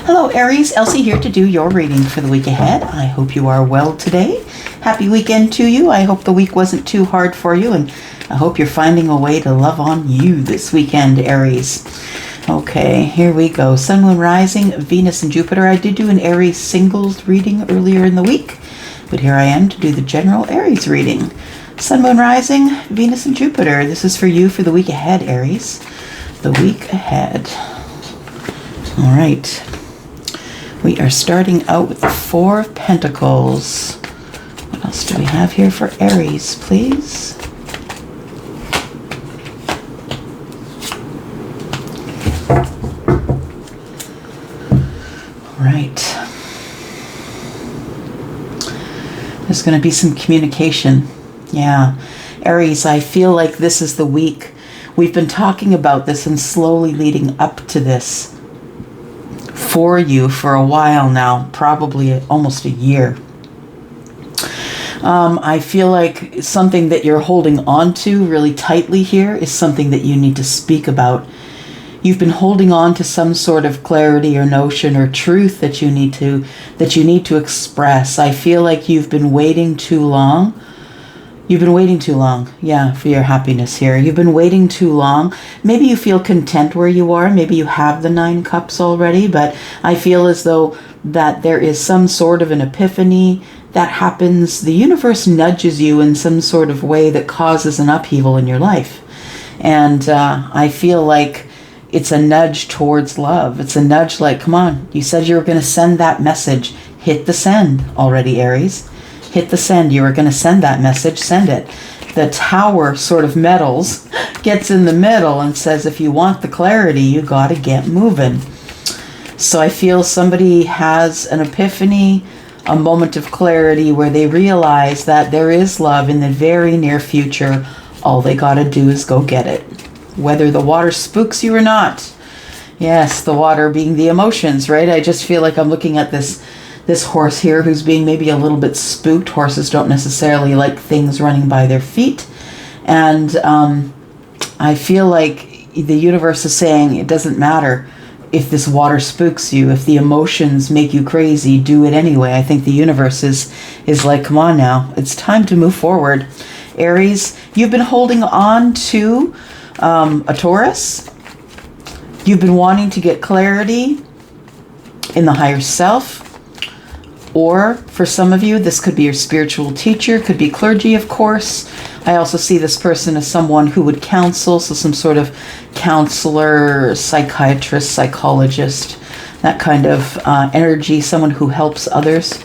Hello Aries, Elsie here to do your reading for the week ahead. I hope you are well today. Happy weekend to you. I hope the week wasn't too hard for you, and I hope you're finding a way to love on you this weekend, Aries. Okay, here we go. Sun, Moon, Rising, Venus, and Jupiter. I did do an Aries singles reading earlier in the week, but here I am to do the general Aries reading. Sun, Moon, Rising, Venus, and Jupiter. This is for you for the week ahead, Aries. The week ahead. All right. We are starting out with the Four of Pentacles. What else do we have here for Aries, please? All right. There's going to be some communication. Yeah. Aries, I feel like this is the week. We've been talking about this and slowly leading up to this for you for a while now, probably almost a year. I feel like something that you're holding on to really tightly here is something that you need to speak about. You've been holding on to some sort of clarity or notion or truth that you need to express. I feel like you've been waiting too long. You've been waiting too long, yeah, for your happiness here. You've been waiting too long. Maybe you feel content where you are. Maybe you have the 9 cups already, but I feel as though that there is some sort of an epiphany that happens. The universe nudges you in some sort of way that causes an upheaval in your life. And I feel like it's a nudge towards love. It's a nudge like, come on, you said you were going to send that message. Hit the send already, Aries. Hit the send. You were going to send that message. Send it. The Tower sort of meddles, gets in the middle and says, if you want the clarity, you got to get moving. So I feel somebody has an epiphany, a moment of clarity where they realize that there is love in the very near future. All they got to do is go get it. Whether the water spooks you or not. Yes, the water being the emotions, right? I just feel like I'm looking at this horse here who's being maybe a little bit spooked. Horses don't necessarily like things running by their feet. And I feel like the universe is saying it doesn't matter if this water spooks you, if the emotions make you crazy, do it anyway. I think the universe is like, come on now, it's time to move forward. Aries, you've been holding on to a Taurus. You've been wanting to get clarity in the higher self. Or for some of you, this could be your spiritual teacher, could be clergy, of course. I also see this person as someone who would counsel, so some sort of counselor, psychiatrist, psychologist, that kind of energy, someone who helps others.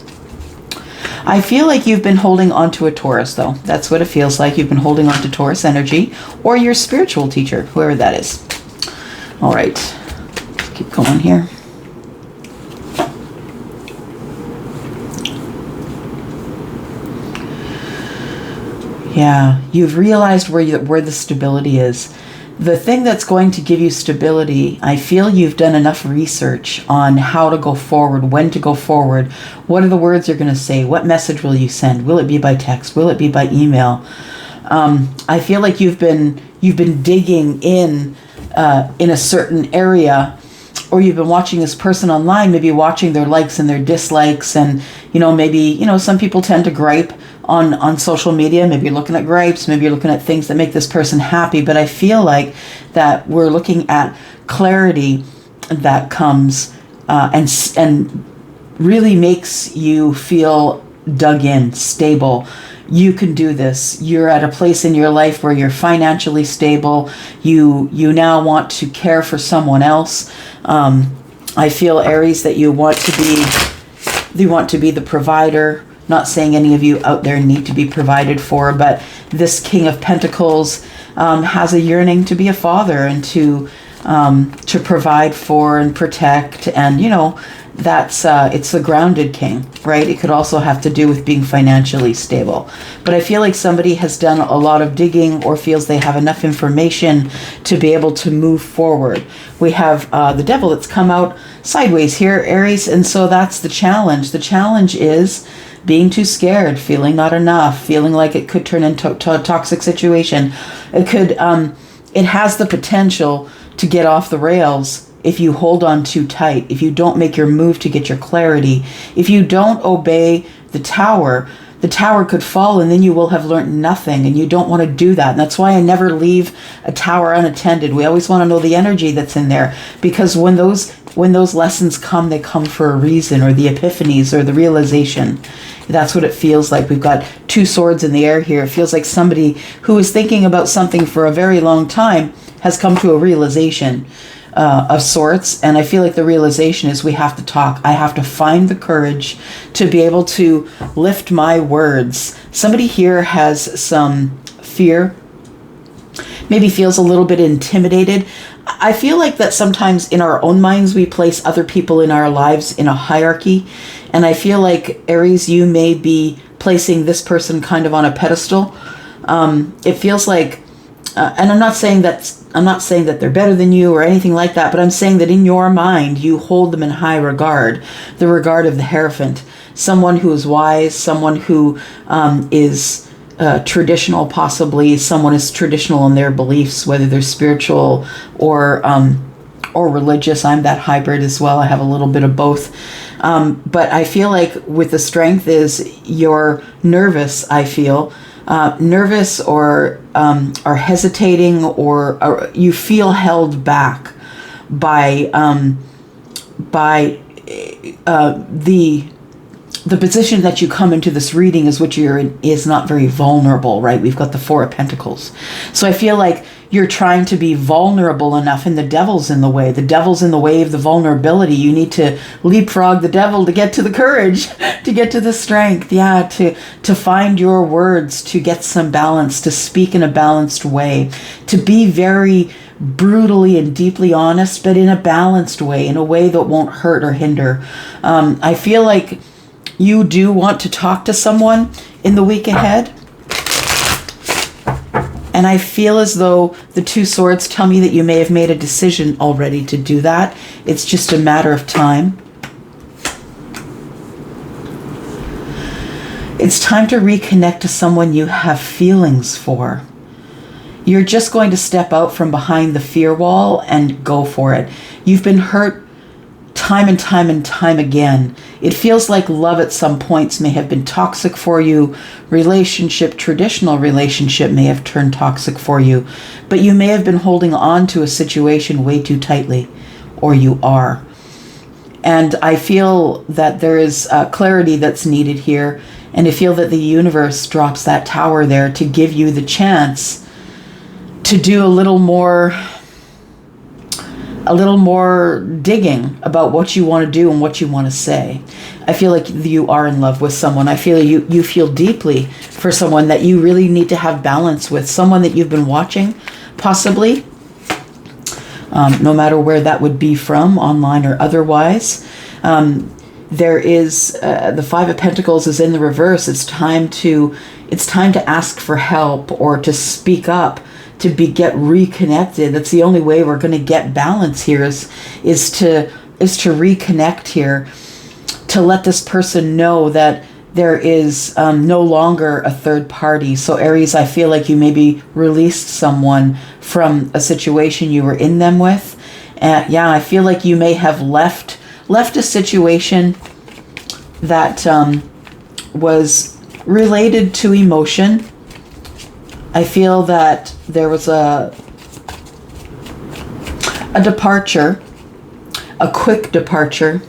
I feel like you've been holding on to a Taurus, though. That's what it feels like. You've been holding on to Taurus energy, or your spiritual teacher, whoever that is. All right, let's keep going here. Yeah, you've realized where the stability is. The thing that's going to give you stability, I feel you've done enough research on how to go forward, when to go forward. What are the words you're going to say? What message will you send? Will it be by text? Will it be by email? I feel like you've been digging in a certain area, or you've been watching this person online, maybe watching their likes and their dislikes, and maybe some people tend to gripe on social media. Maybe you're looking at gripes, maybe you're looking at things that make this person happy, but I feel like that we're looking at clarity that comes and really makes you feel dug in, stable. You can do this. You're at a place in your life where you're financially stable. You now want to care for someone else. I feel, Aries, that you want to be the provider. Not saying any of you out there need to be provided for, but this King of Pentacles has a yearning to be a father and to provide for and protect, and that's it's the grounded king, right? It could also have to do with being financially stable. But I feel like somebody has done a lot of digging or feels they have enough information to be able to move forward. We have the devil that's come out sideways here, Aries, and so that's the challenge. The challenge is being too scared, feeling not enough, feeling like it could turn into a toxic situation. It has the potential to get off the rails if you hold on too tight, if you don't make your move to get your clarity, if you don't obey the tower could fall and then you will have learned nothing, and you don't want to do that. And that's why I never leave a tower unattended. We always want to know the energy that's in there, because when those lessons come, they come for a reason, or the epiphanies or the realization. That's what it feels like. We've got two swords in the air here. It feels like somebody who is thinking about something for a very long time has come to a realization of sorts. And I feel like the realization is we have to talk. I have to find the courage to be able to lift my words. Somebody here has some fear, maybe feels a little bit intimidated. I feel like that sometimes in our own minds, we place other people in our lives in a hierarchy. And I feel like, Aries, you may be placing this person kind of on a pedestal. It feels like, and I'm not saying that they're better than you or anything like that, but I'm saying that in your mind, you hold them in high regard, the regard of the Hierophant, someone who is wise, someone who is traditional, possibly someone is traditional in their beliefs, whether they're spiritual or religious. I'm that hybrid as well. I have a little bit of both. But I feel like with the strength is you're nervous, I feel. Nervous or hesitating, or you feel held back by the position that you come into this reading is which you're in is not very vulnerable, right? We've got the Four of Pentacles. So I feel like you're trying to be vulnerable enough, and the devil's in the way. The devil's in the way of the vulnerability. You need to leapfrog the devil to get to the courage, to get to the strength, to find your words, to get some balance, to speak in a balanced way, to be very brutally and deeply honest, but in a balanced way, in a way that won't hurt or hinder. I feel like you do want to talk to someone in the week ahead. And I feel as though the Two Swords tell me that you may have made a decision already to do that. It's just a matter of time. It's time to reconnect to someone you have feelings for. You're just going to step out from behind the fear wall and go for it. You've been hurt time and time and time again. It feels like love at some points may have been toxic for you. Traditional relationship may have turned toxic for you. But you may have been holding on to a situation way too tightly, or you are. And I feel that there is clarity that's needed here. And I feel that the universe drops that tower there to give you the chance to do a little more digging about what you want to do and what you want to say. I feel like you are in love with someone. I feel you feel deeply for someone that you really need to have balance with, someone that you've been watching, possibly, no matter where that would be from, online or otherwise. There is the Five of Pentacles is in the reverse. It's time to ask for help or to speak up, to get reconnected. That's the only way we're going to get balance here is to reconnect here, to let this person know that there is no longer a third party. So Aries, I feel like you maybe released someone from a situation you were in them with. I feel like you may have left a situation that was related to emotion. I feel that there was a departure, a quick departure.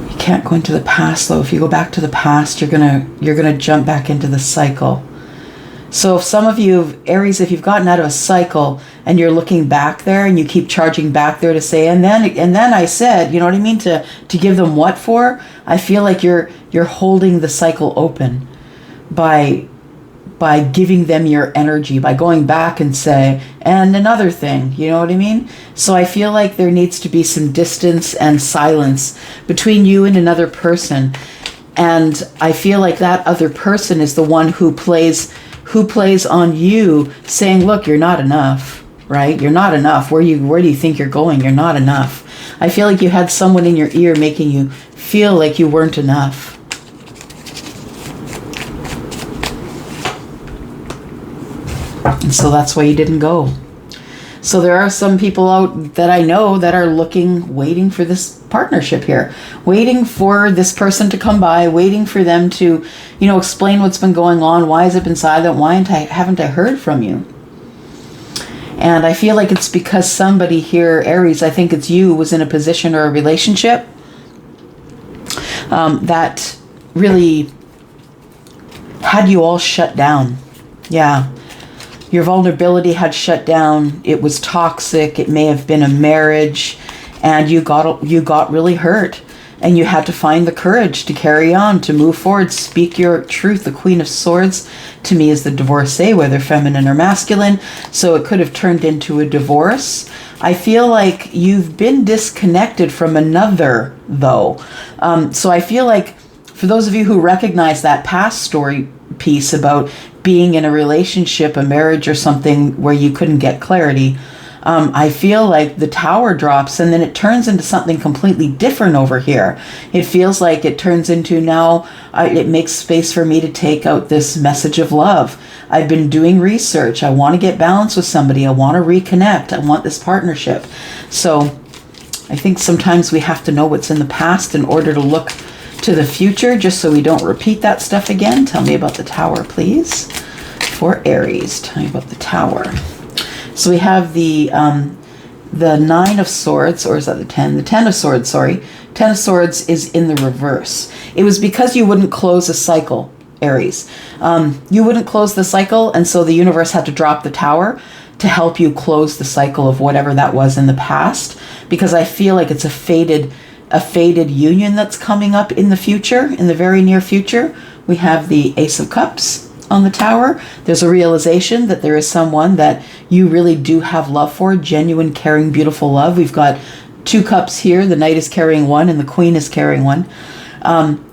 You can't go into the past though. If you go back to the past, you're gonna jump back into the cycle. So if some of you, Aries, if you've gotten out of a cycle and you're looking back there and you keep charging back there to say, and then I said, you know what I mean, to give them what for? I feel like you're holding the cycle open by giving them your energy, by going back and say, and another thing, you know what I mean? So I feel like there needs to be some distance and silence between you and another person. And I feel like that other person is the one who plays on you, saying, look, you're not enough, right? You're not enough. Where do you think you're going? You're not enough. I feel like you had someone in your ear making you feel like you weren't enough. And so that's why you didn't go. So there are some people out that I know that are waiting for this partnership here, waiting for this person to come by, waiting for them to, explain what's been going on. Why has it been silent? Why haven't I heard from you? And I feel like it's because somebody here, Aries, I think it's you, was in a position or a relationship that really had you all shut down. Yeah. Your vulnerability had shut down. It was toxic. It may have been a marriage, and you got really hurt, and you had to find the courage to carry on, to move forward, speak your truth. The Queen of Swords to me is the divorcee, whether feminine or masculine. So it could have turned into a divorce. I feel like you've been disconnected from another, though. So I feel like for those of you who recognize that past story piece about being in a relationship, a marriage or something where you couldn't get clarity, I feel like the Tower drops and then it turns into something completely different over here. It feels like it turns into now, it makes space for me to take out this message of love. I've been doing research. I want to get balance with somebody. I want to reconnect. I want this partnership. So I think sometimes we have to know what's in the past in order to look to the future, just so we don't repeat that stuff again. Tell me about the Tower, please. For Aries, tell me about the Tower. So we have the 9 of Swords, or is that the 10? The 10 of Swords, sorry. 10 of Swords is in the reverse. It was because you wouldn't close a cycle, Aries. You wouldn't close the cycle, and so the universe had to drop the Tower to help you close the cycle of whatever that was in the past, because I feel like it's a faded union that's coming up in the future, in the very near future. We have the Ace of Cups on the Tower. There's a realization that there is someone that you really do have love for, genuine, caring, beautiful love. We've got 2 cups here. The Knight is carrying 1 and the Queen is carrying 1.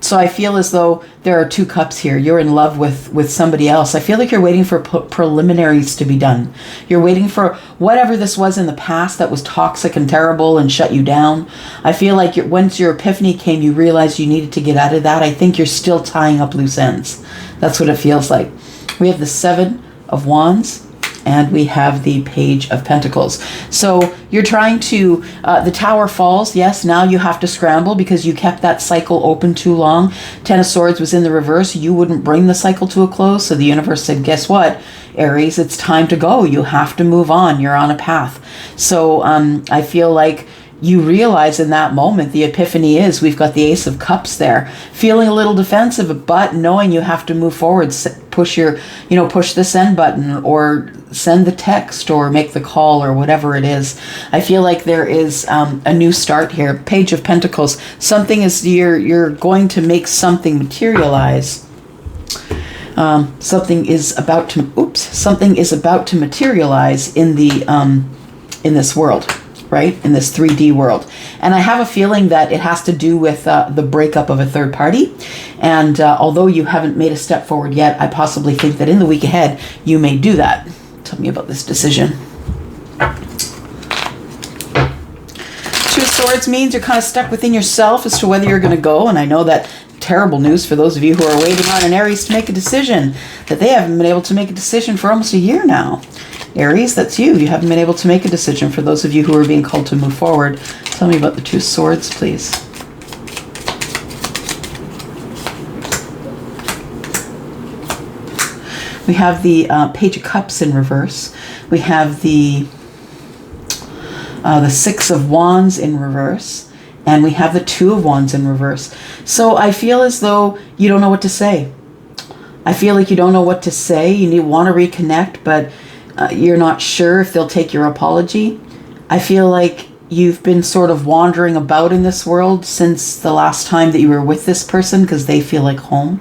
So I feel as though there are 2 cups here. You're in love with somebody else. I feel like you're waiting for preliminaries to be done. You're waiting for whatever this was in the past that was toxic and terrible and shut you down. I feel like once your epiphany came, you realized you needed to get out of that. I think you're still tying up loose ends. That's what it feels like. We have the 7 of Wands. And we have the Page of Pentacles. So you're trying to, the Tower falls. Yes, now you have to scramble because you kept that cycle open too long. 10 of Swords was in the reverse. You wouldn't bring the cycle to a close. So the universe said, guess what, Aries, it's time to go. You have to move on. You're on a path. So I feel like you realize in that moment, the epiphany is, we've got the Ace of Cups there, feeling a little defensive, but knowing you have to move forward, push the send button or send the text or make the call or whatever it is. I feel like there is a new start here. Page of Pentacles, something is, you're going to make something materialize. Something is about to materialize in in this world. Right? In this 3D world. And I have a feeling that it has to do with the breakup of a third party. And although you haven't made a step forward yet, I possibly think that in the week ahead, you may do that. Tell me about this decision. 2 of Swords means you're kind of stuck within yourself as to whether you're going to go. And I know that terrible news for those of you who are waiting on an Aries to make a decision, that they haven't been able to make a decision for almost a year now. Aries, that's you. You haven't been able to make a decision. For those of you who are being called to move forward, tell me about the 2 Swords, please. We have the Page of Cups in reverse. We have the 6 of Wands in reverse. And we have the 2 of Wands in reverse. So I feel as though you don't know what to say. I feel like you don't know what to say. You want to reconnect, but you're not sure if they'll take your apology. I feel like you've been sort of wandering about in this world since the last time that you were with this person because they feel like home.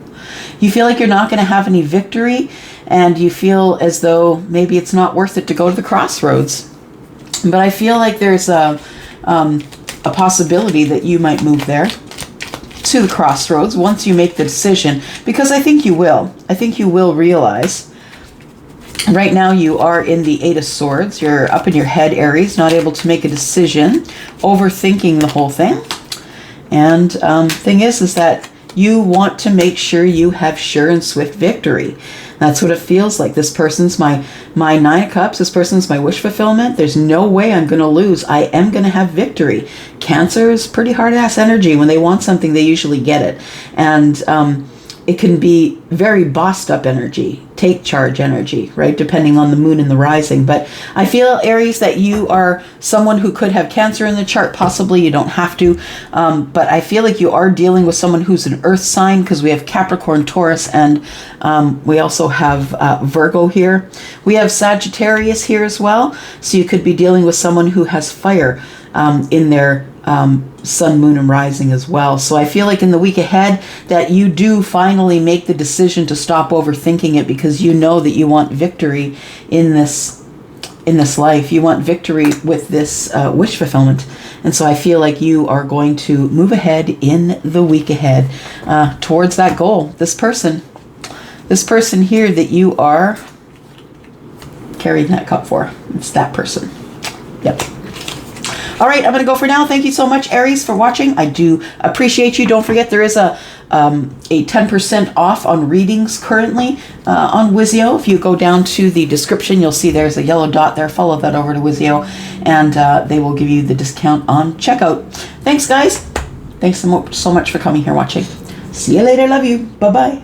You feel like you're not going to have any victory, and you feel as though maybe it's not worth it to go to the crossroads. But I feel like there's a possibility that you might move there to the crossroads once you make the decision, because I think you will. I think you will realize. Right now you are in the 8 of Swords. You're up in your head, Aries, not able to make a decision, overthinking the whole thing. And thing is that you want to make sure you have sure and swift victory. That's what it feels like. This person's my 9 of Cups. This person's my wish fulfillment. There's no way I'm going to lose. I am going to have victory. Cancer is pretty hard-ass energy. When they want something, they usually get it. And it can be very bossed up energy, take charge energy, right? Depending on the moon and the rising. But I feel, Aries, that you are someone who could have Cancer in the chart. Possibly, you don't have to. But I feel like you are dealing with someone who's an earth sign, because we have Capricorn, Taurus, and we also have Virgo here. We have Sagittarius here as well. So you could be dealing with someone who has fire in their sun, moon, and rising as well. So I feel like in the week ahead that you do finally make the decision to stop overthinking it, because you know that you want victory in this life. You want victory with this wish fulfillment. And so I feel like you are going to move ahead in the week ahead towards that goal. This person here that you are carrying that cup for, it's that person. Yep. All right, I'm going to go for now. Thank you so much, Aries, for watching. I do appreciate you. Don't forget, there is a 10% off on readings currently on Wizio. If you go down to the description, you'll see there's a yellow dot there. Follow that over to Wizio, and they will give you the discount on checkout. Thanks, guys. Thanks so much for coming here watching. See you later. Love you. Bye-bye.